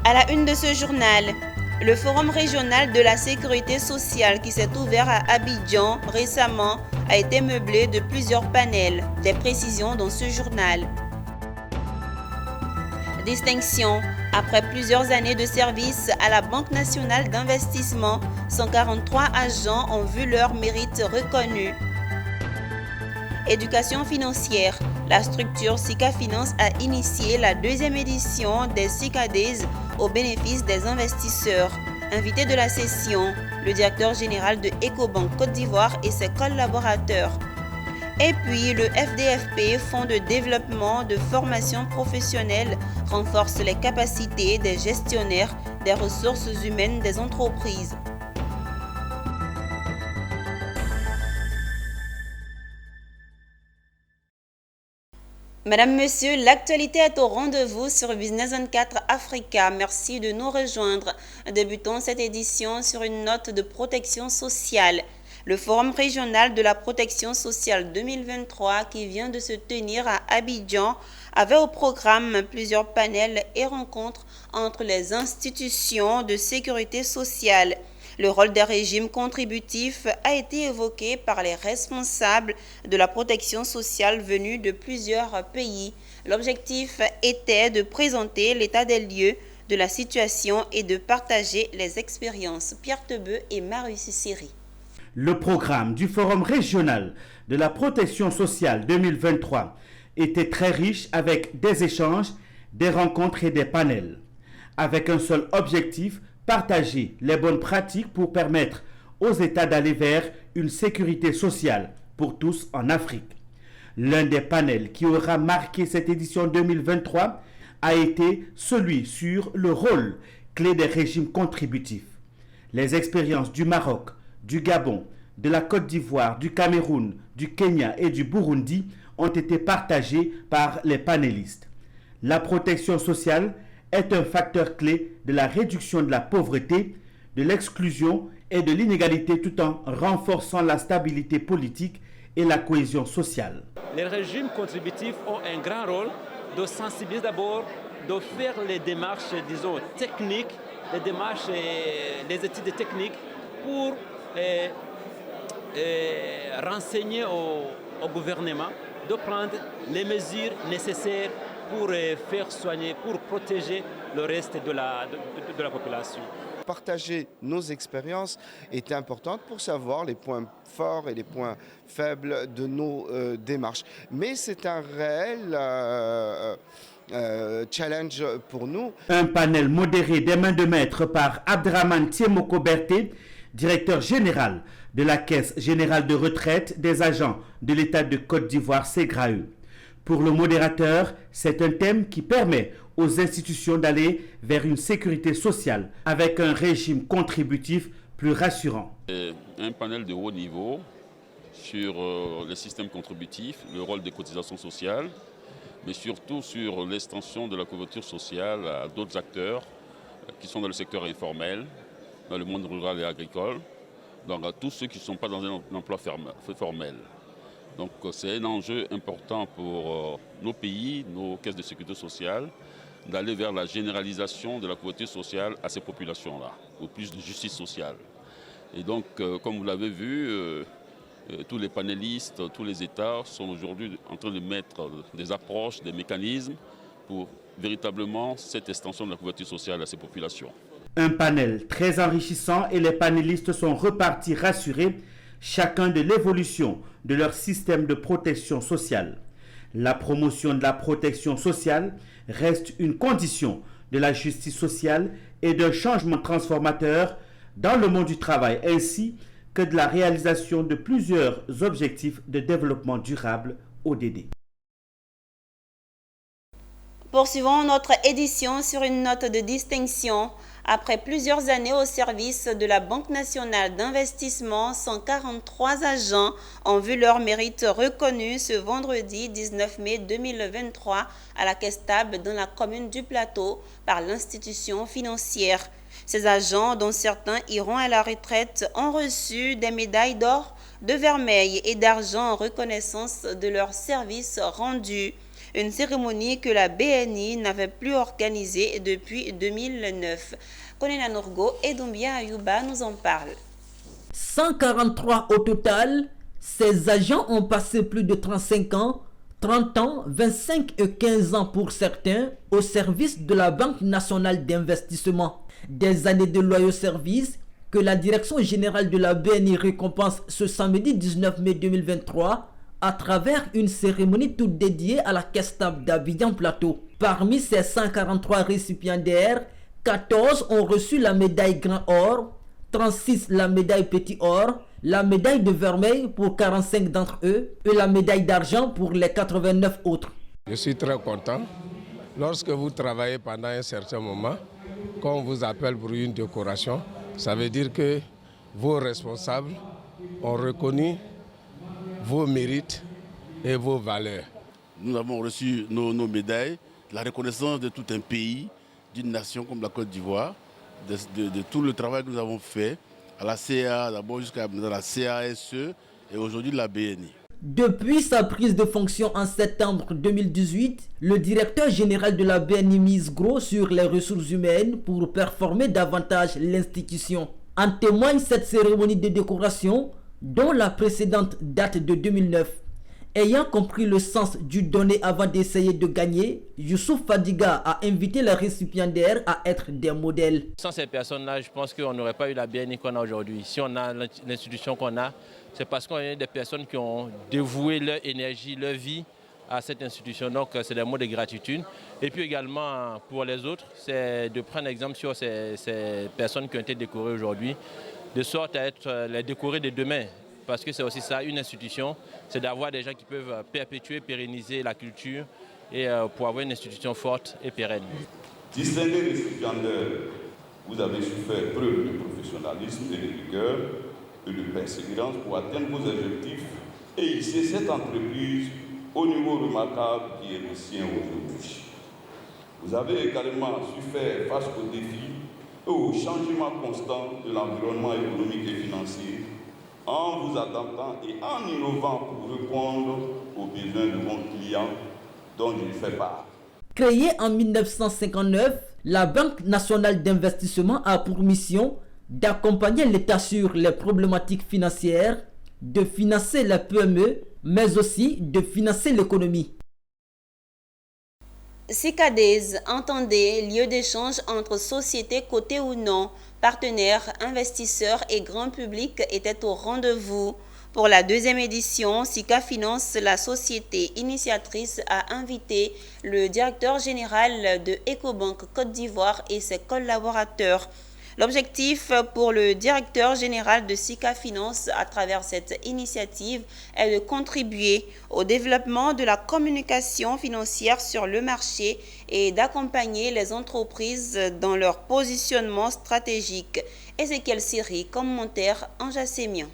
À la une de ce journal, le Forum régional de la sécurité sociale qui s'est ouvert à Abidjan récemment a été meublé de plusieurs panels. Des précisions dans ce journal. Distinction. Après plusieurs années de service à la Banque nationale d'investissement, 143 agents ont vu leur mérite reconnu. Éducation financière. La structure SICA Finance a initié la deuxième édition des SICA Days au bénéfice des investisseurs. Invité de la session, le directeur général de Ecobank Côte d'Ivoire et ses collaborateurs. Et puis, le FDFP, Fonds de développement de formation professionnelle, renforce les capacités des gestionnaires des ressources humaines des entreprises. Madame, Monsieur, l'actualité est au rendez-vous sur Business 24 Africa. Merci de nous rejoindre. Débutons cette édition sur une note de protection sociale. Le Forum régional de la protection sociale 2023 qui vient de se tenir à Abidjan avait au programme plusieurs panels et rencontres entre les institutions de sécurité sociale. Le rôle des régimes contributifs a été évoqué par les responsables de la protection sociale venus de plusieurs pays. L'objectif était de présenter l'état des lieux de la situation et de partager les expériences. Pierre Tebeu et Marius Siri. Le programme du Forum régional de la protection sociale 2023 était très riche avec des échanges, des rencontres et des panels, avec un seul objectif: partager les bonnes pratiques pour permettre aux États d'aller vers une sécurité sociale pour tous en Afrique. L'un des panels qui aura marqué cette édition 2023 a été celui sur le rôle clé des régimes contributifs. Les expériences du Maroc, du Gabon, de la Côte d'Ivoire, du Cameroun, du Kenya et du Burundi ont été partagées par les panélistes. La protection sociale est un facteur clé de la réduction de la pauvreté, de l'exclusion et de l'inégalité tout en renforçant la stabilité politique et la cohésion sociale. Les régimes contributifs ont un grand rôle de sensibiliser d'abord, de faire les démarches, disons, techniques, les démarches, les études techniques pour renseigner au gouvernement de prendre les mesures nécessaires pour faire soigner, pour protéger le reste de la population. Partager nos expériences est important pour savoir les points forts et les points faibles de nos démarches. Mais c'est un réel challenge pour nous. Un panel modéré des mains de maître par Abdraman Tiemoko Berté, directeur général de la Caisse générale de retraite des agents de l'État de Côte d'Ivoire, SEGRAE. Pour le modérateur, c'est un thème qui permet aux institutions d'aller vers une sécurité sociale avec un régime contributif plus rassurant. Un panel de haut niveau sur le système contributif, le rôle des cotisations sociales, mais surtout sur l'extension de la couverture sociale à d'autres acteurs qui sont dans le secteur informel, dans le monde rural et agricole, donc à tous ceux qui ne sont pas dans un emploi formel. Donc c'est un enjeu important pour nos pays, nos caisses de sécurité sociale, d'aller vers la généralisation de la couverture sociale à ces populations-là, ou plus de justice sociale. Et donc, comme vous l'avez vu, tous les panélistes, tous les États sont aujourd'hui en train de mettre des approches, des mécanismes pour véritablement cette extension de la couverture sociale à ces populations. Un panel très enrichissant et les panélistes sont repartis rassurés, chacun de l'évolution de leur système de protection sociale. La promotion de la protection sociale reste une condition de la justice sociale et d'un changement transformateur dans le monde du travail, ainsi que de la réalisation de plusieurs objectifs de développement durable ODD. Poursuivons notre édition sur une note de distinction. Après plusieurs années au service de la Banque nationale d'investissement, 143 agents ont vu leur mérite reconnu ce vendredi 19 mai 2023 à la Caisse Table dans la commune du Plateau par l'institution financière. Ces agents, dont certains iront à la retraite, ont reçu des médailles d'or, de vermeil et d'argent en reconnaissance de leurs services rendus. une cérémonie que la BNI n'avait plus organisée depuis 2009. Konena Nourgo et Doumbia Ayouba nous en parlent. 143 au total, ces agents ont passé plus de 35 ans, 30 ans, 25 et 15 ans pour certains, au service de la Banque nationale d'investissement. Des années de loyaux services que la Direction générale de la BNI récompense ce samedi 19 mai 2023 à travers une cérémonie toute dédiée à la caisse stable d'Abidjan Plateau. Parmi ces 143 récipiendaires, 14 ont reçu la médaille Grand Or, 36 la médaille Petit Or, la médaille de vermeil pour 45 d'entre eux et la médaille d'argent pour les 89 autres. Je suis très content. Lorsque vous travaillez pendant un certain moment, quand on vous appelle pour une décoration, ça veut dire que vos responsables ont reconnu vos mérites et vos valeurs. Nous avons reçu nos médailles, la reconnaissance de tout un pays, d'une nation comme la Côte d'Ivoire, de tout le travail que nous avons fait à la CA, d'abord jusqu'à la CASE et aujourd'hui la BNI. Depuis sa prise de fonction en septembre 2018, le directeur général de la BNI mise gros sur les ressources humaines pour performer davantage l'institution. En témoigne cette cérémonie de décoration dont la précédente date de 2009. Ayant compris le sens du donner avant d'essayer de gagner, Youssouf Fadiga a invité les récipiendaires à être des modèles. Sans ces personnes-là, je pense qu'on n'aurait pas eu la BNI qu'on a aujourd'hui. Si on a l'institution qu'on a, c'est parce qu'on a des personnes qui ont dévoué leur énergie, leur vie à cette institution. Donc c'est des mots de gratitude. Et puis également pour les autres, c'est de prendre exemple sur ces personnes qui ont été décorées aujourd'hui, de sorte à être les décorés de demain. Parce que c'est aussi ça, une institution, c'est d'avoir des gens qui peuvent perpétuer, pérenniser la culture et pour avoir une institution forte et pérenne. Distingués récipiendaires, vous avez su faire preuve de professionnalisme et de rigueur et de persévérance pour atteindre vos objectifs et hisser cette entreprise au niveau remarquable qui est le sien aujourd'hui. Vous avez également su faire face aux défis et aux changements constants de l'environnement économique et financier, en vous adaptant et en innovant pour répondre aux besoins de vos clients dont je fais part. Créée en 1959, la Banque nationale d'investissement a pour mission d'accompagner l'État sur les problématiques financières, de financer la PME, mais aussi de financer l'économie. CICADES, entendez, lieu d'échange entre sociétés cotées ou non, partenaires, investisseurs et grand public étaient au rendez-vous. Pour la deuxième édition, SICA Finance, la société initiatrice, a invité le directeur général de Ecobank Côte d'Ivoire et ses collaborateurs. L'objectif pour le directeur général de SICA Finance à travers cette initiative est de contribuer au développement de la communication financière sur le marché et d'accompagner les entreprises dans leur positionnement stratégique. Ezekiel Siri, commentaire Anja Sémian.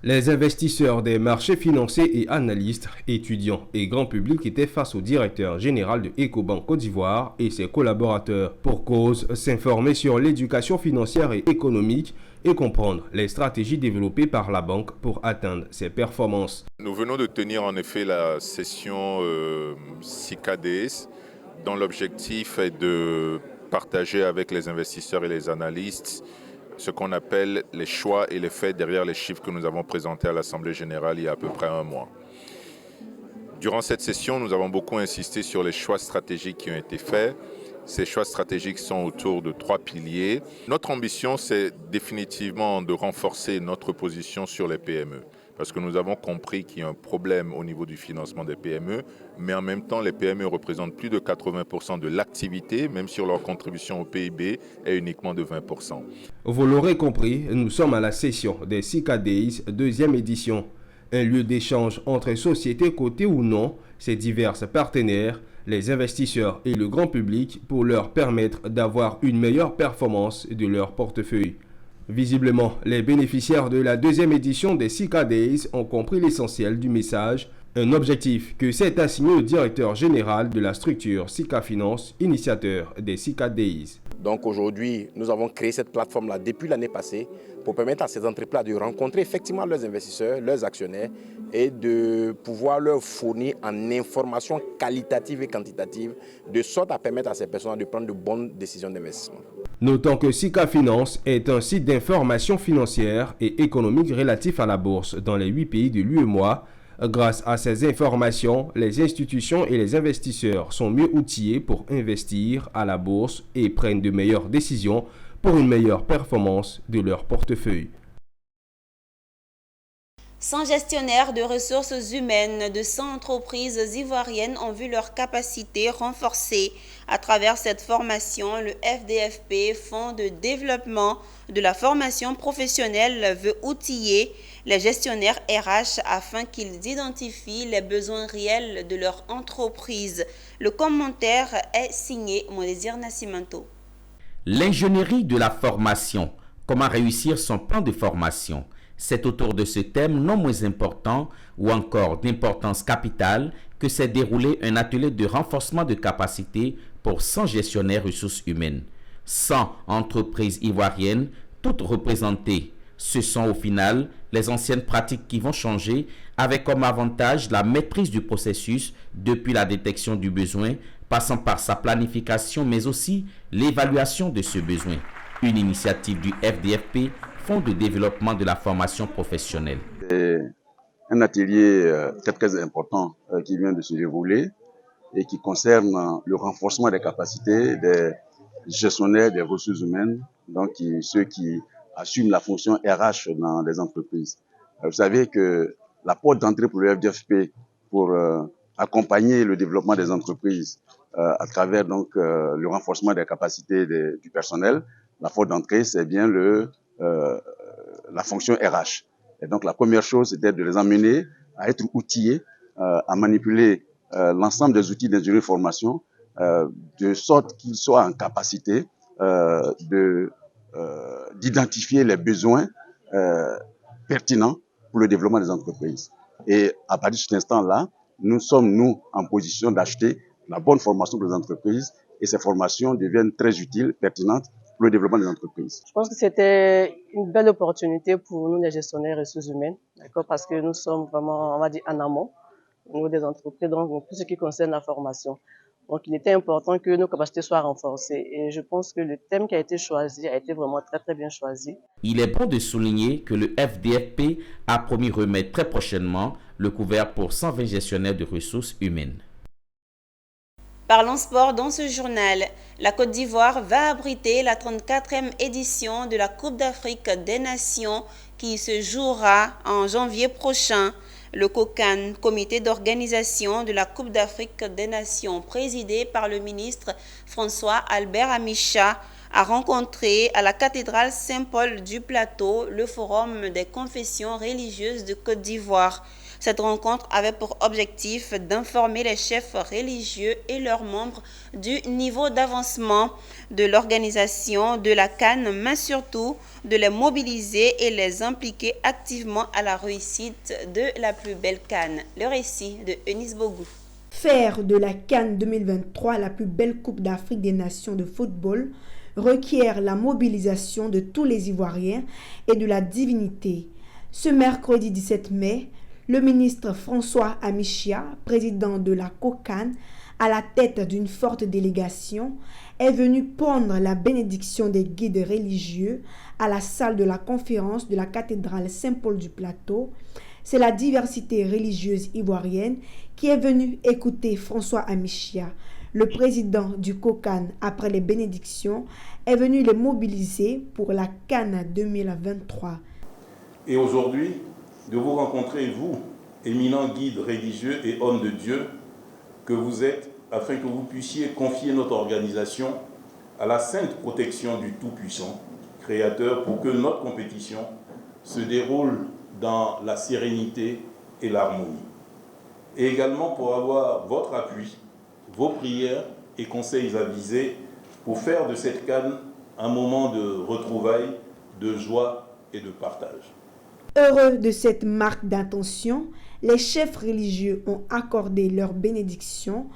Les investisseurs des marchés financiers et analystes, étudiants et grand public étaient face au directeur général de Ecobank Côte d'Ivoire et ses collaborateurs. Pour cause, s'informer sur l'éducation financière et économique et comprendre les stratégies développées par la banque pour atteindre ses performances. Nous venons de tenir en effet la session CICADES dont l'objectif est de partager avec les investisseurs et les analystes ce qu'on appelle les choix et les faits derrière les chiffres que nous avons présentés à l'Assemblée générale il y a à peu près un mois. Durant cette session, nous avons beaucoup insisté sur les choix stratégiques qui ont été faits. Ces choix stratégiques sont autour de 3 piliers. Notre ambition, c'est définitivement de renforcer notre position sur les PME. Parce que nous avons compris qu'il y a un problème au niveau du financement des PME, mais en même temps, les PME représentent plus de 80% de l'activité, même si leur contribution au PIB est uniquement de 20%. Vous l'aurez compris, nous sommes à la session des CICADES, deuxième édition. Un lieu d'échange entre sociétés cotées ou non, ses divers partenaires, les investisseurs et le grand public pour leur permettre d'avoir une meilleure performance de leur portefeuille. Visiblement, les bénéficiaires de la deuxième édition des CICADES ont compris l'essentiel du message, un objectif que s'est assigné le directeur général de la structure SICA Finance, initiateur des CICADES. Donc aujourd'hui, nous avons créé cette plateforme-là depuis l'année passée pour permettre à ces entreprises de rencontrer effectivement leurs investisseurs, leurs actionnaires et de pouvoir leur fournir en information qualitative et quantitative de sorte à permettre à ces personnes de prendre de bonnes décisions d'investissement. Notons que Sika Finance est un site d'information financière et économique relatif à la bourse dans les 8 pays de l'UEMOA. Grâce à ces informations, les institutions et les investisseurs sont mieux outillés pour investir à la bourse et prennent de meilleures décisions pour une meilleure performance de leur portefeuille. 100 gestionnaires de ressources humaines de 100 entreprises ivoiriennes ont vu leurs capacités renforcées. À travers cette formation, le FDFP, Fonds de développement de la formation professionnelle, veut outiller les gestionnaires RH afin qu'ils identifient les besoins réels de leur entreprise. Le commentaire est signé Mondésir Nascimento. L'ingénierie de la formation, comment réussir son plan de formation. C'est autour de ce thème non moins important ou encore d'importance capitale que s'est déroulé un atelier de renforcement de capacité pour 100 gestionnaires ressources humaines. 100 entreprises ivoiriennes, toutes représentées. Ce sont au final les anciennes pratiques qui vont changer avec comme avantage la maîtrise du processus depuis la détection du besoin, passant par sa planification mais aussi l'évaluation de ce besoin. Une initiative du FDFP, Fonds de développement de la formation professionnelle. C'est un atelier très important qui vient de se dérouler et qui concerne le renforcement des capacités des gestionnaires des ressources humaines, donc ceux qui assument la fonction RH dans les entreprises. Vous savez que la porte d'entrée pour le FDFP pour accompagner le développement des entreprises à travers donc le renforcement des capacités du personnel, la porte d'entrée c'est bien la fonction RH. Et donc la première chose, c'était de les amener à être outillés, à manipuler l'ensemble des outils d'ingénierie de formation, de sorte qu'ils soient en capacité d'identifier les besoins pertinents pour le développement des entreprises. Et à partir de cet instant-là, nous sommes, en position d'acheter la bonne formation pour les entreprises et ces formations deviennent très utiles, pertinentes pour le développement des entreprises. Je pense que c'était une belle opportunité pour nous, les gestionnaires ressources humaines, d'accord, parce que nous sommes vraiment, on va dire, en amont au niveau des entreprises, donc tout ce qui concerne la formation. Donc, il était important que nos capacités soient renforcées. Et je pense que le thème qui a été choisi a été vraiment très bien choisi. Il est bon de souligner que le FDFP a promis remettre très prochainement le couvert pour 120 gestionnaires de ressources humaines. Parlons sport dans ce journal. La Côte d'Ivoire va abriter la 34e édition de la Coupe d'Afrique des Nations qui se jouera en janvier prochain. Le COCAN, comité d'organisation de la Coupe d'Afrique des Nations, présidé par le ministre François Albert Amicha, a rencontré à la cathédrale Saint-Paul du Plateau le Forum des confessions religieuses de Côte d'Ivoire. Cette rencontre avait pour objectif d'informer les chefs religieux et leurs membres du niveau d'avancement de l'organisation de la CAN, mais surtout de les mobiliser et les impliquer activement à la réussite de la plus belle CAN. Le récit de Eunice Bogou. Faire de la CAN 2023 la plus belle Coupe d'Afrique des Nations de football requiert la mobilisation de tous les Ivoiriens et de la divinité. Ce mercredi 17 mai, le ministre François Amichia, président de la COCAN, à la tête d'une forte délégation, est venu prendre la bénédiction des guides religieux à la salle de la conférence de la cathédrale Saint-Paul du Plateau. C'est la diversité religieuse ivoirienne qui est venue écouter François Amichia. Le président du COCAN, après les bénédictions, est venu les mobiliser pour la CAN 2023. Et aujourd'hui, de vous rencontrer, vous, éminents guides religieux et hommes de Dieu, que vous êtes, afin que vous puissiez confier notre organisation à la sainte protection du Tout-Puissant, Créateur, pour que notre compétition se déroule dans la sérénité et l'harmonie. Et également pour avoir votre appui, vos prières et conseils avisés pour faire de cette CAN un moment de retrouvailles, de joie et de partage. Heureux de cette marque d'intention, les chefs religieux ont accordé leur bénédiction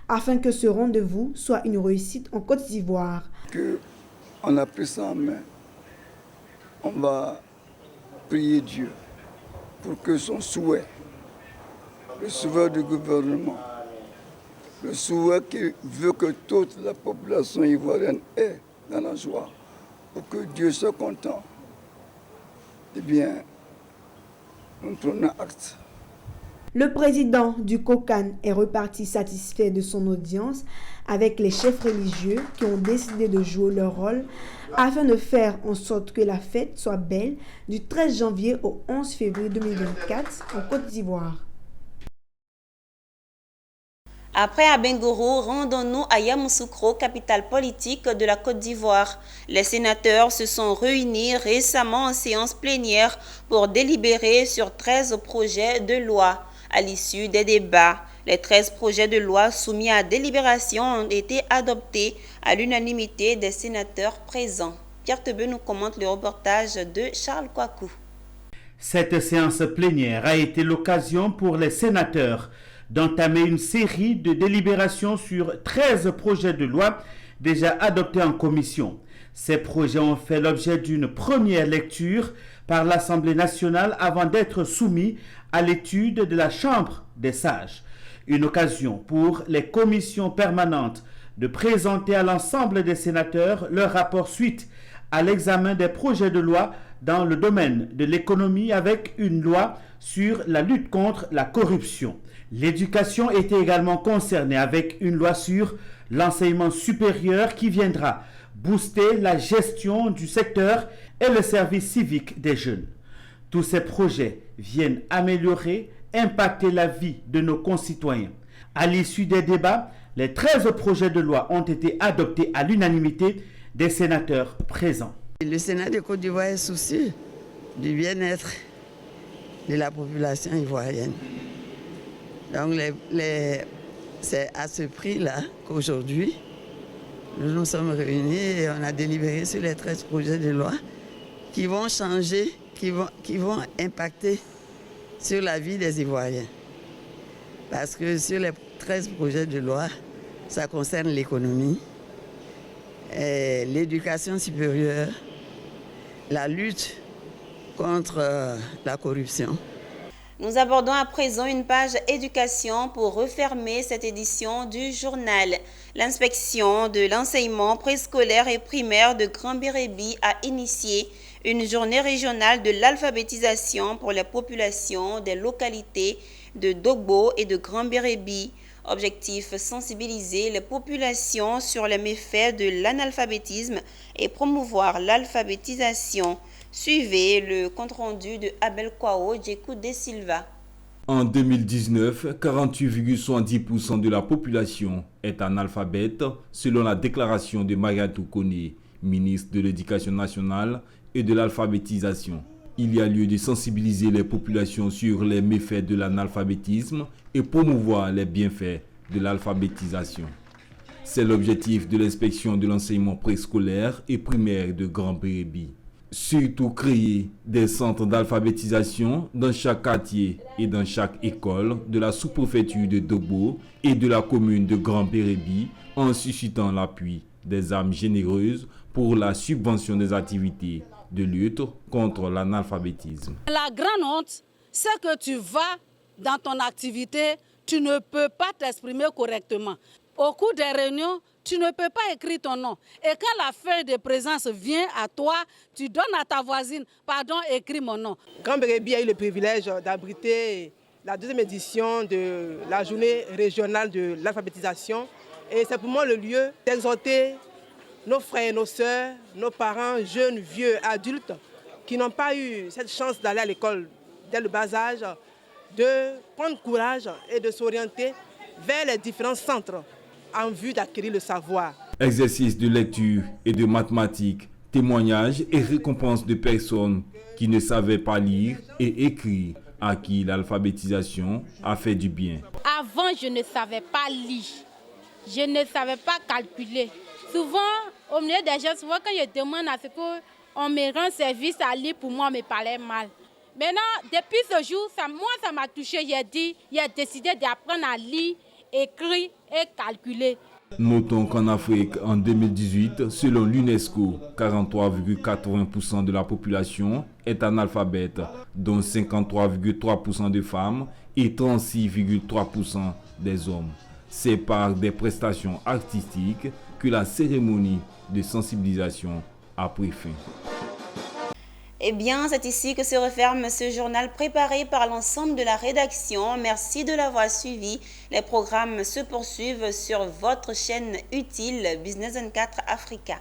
afin que ce rendez-vous soit une réussite en Côte d'Ivoire. Que On a pris ça en main. On va prier Dieu pour que son souhait, le souhait du gouvernement, le souhait qui veut que toute la population ivoirienne ait dans la joie, pour que Dieu soit content, eh bien, nous prenons acte. Le président du COCAN est reparti satisfait de son audience avec les chefs religieux qui ont décidé de jouer leur rôle afin de faire en sorte que la fête soit belle du 13 janvier au 11 février 2024 en Côte d'Ivoire. Après Abengourou, rendons-nous à Yamoussoukro, capitale politique de la Côte d'Ivoire. Les sénateurs se sont réunis récemment en séance plénière pour délibérer sur 13 projets de loi. À l'issue des débats, les 13 projets de loi soumis à délibération ont été adoptés à l'unanimité des sénateurs présents. Pierre Tebe nous commente le reportage de Charles Kouakou. Cette séance plénière a été l'occasion pour les sénateurs d'entamer une série de délibérations sur 13 projets de loi déjà adoptés en commission. Ces projets ont fait l'objet d'une première lecture par l'Assemblée nationale avant d'être soumis à l'étude de la Chambre des sages. Une occasion pour les commissions permanentes de présenter à l'ensemble des sénateurs leur rapport suite à l'examen des projets de loi dans le domaine de l'économie avec une loi sur la lutte contre la corruption. L'éducation était également concernée avec une loi sur l'enseignement supérieur qui viendra booster la gestion du secteur et le service civique des jeunes. Tous ces projets viennent améliorer, impacter la vie de nos concitoyens. À l'issue des débats, les 13 projets de loi ont été adoptés à l'unanimité des sénateurs présents. Le Sénat de Côte d'Ivoire est soucieux du bien-être de la population ivoirienne. Donc c'est à ce prix-là qu'aujourd'hui, nous nous sommes réunis et on a délibéré sur les 13 projets de loi qui vont changer, qui vont impacter sur la vie des Ivoiriens. Parce que sur les 13 projets de loi, ça concerne l'économie, l'éducation supérieure, la lutte contre la corruption. Nous abordons à présent une page éducation pour refermer cette édition du journal. L'inspection de l'enseignement préscolaire et primaire de Grand Bérébi a initié une journée régionale de l'alphabétisation pour les populations des localités de Dogbo et de Grand Bérébi. Objectif: sensibiliser les populations sur les méfaits de l'analphabétisme et promouvoir l'alphabétisation. Suivez le compte-rendu de Abel Kwao Djekou de Silva. En 2019, 48,70% de la population est analphabète, selon la déclaration de Mariatou Kone, ministre de l'Éducation nationale et de l'alphabétisation. Il y a lieu de sensibiliser les populations sur les méfaits de l'analphabétisme et promouvoir les bienfaits de l'alphabétisation. C'est l'objectif de l'inspection de l'enseignement préscolaire et primaire de Grand Bérébi. Surtout créer des centres d'alphabétisation dans chaque quartier et dans chaque école de la sous-préfecture de Dogbo et de la commune de Grand Bérébi en suscitant l'appui des âmes généreuses pour la subvention des activités de lutte contre l'analphabétisme. La grande honte, c'est que tu vas dans ton activité, tu ne peux pas t'exprimer correctement. Au cours des réunions, tu ne peux pas écrire ton nom. Et quand la feuille de présence vient à toi, tu donnes à ta voisine, pardon, écris mon nom. Grand Bérébi a eu le privilège d'abriter la deuxième édition de la journée régionale de l'alphabétisation. Et c'est pour moi le lieu d'exhorter nos frères et nos sœurs, nos parents, jeunes, vieux, adultes, qui n'ont pas eu cette chance d'aller à l'école dès le bas âge, de prendre courage et de s'orienter vers les différents centres en vue d'acquérir le savoir. Exercice de lecture et de mathématiques, témoignages et récompenses de personnes qui ne savaient pas lire et écrire, à qui l'alphabétisation a fait du bien. Avant, je ne savais pas lire, je ne savais pas calculer. Souvent, au milieu des gens, souvent quand je demande à ce qu'on me rende service à lire, pour moi, on me parlait mal. Maintenant, depuis ce jour, ça m'a touché. J'ai décidé d'apprendre à lire, écrire et calculer. Notons qu'en Afrique, en 2018, selon l'UNESCO, 43,80% de la population est analphabète, dont 53,3% de femmes et 36,3% des hommes. C'est par des prestations artistiques que la cérémonie de sensibilisation a pris fin. Eh bien, c'est ici que se referme ce journal préparé par l'ensemble de la rédaction. Merci de l'avoir suivi. Les programmes se poursuivent sur votre chaîne utile Business 24 Africa.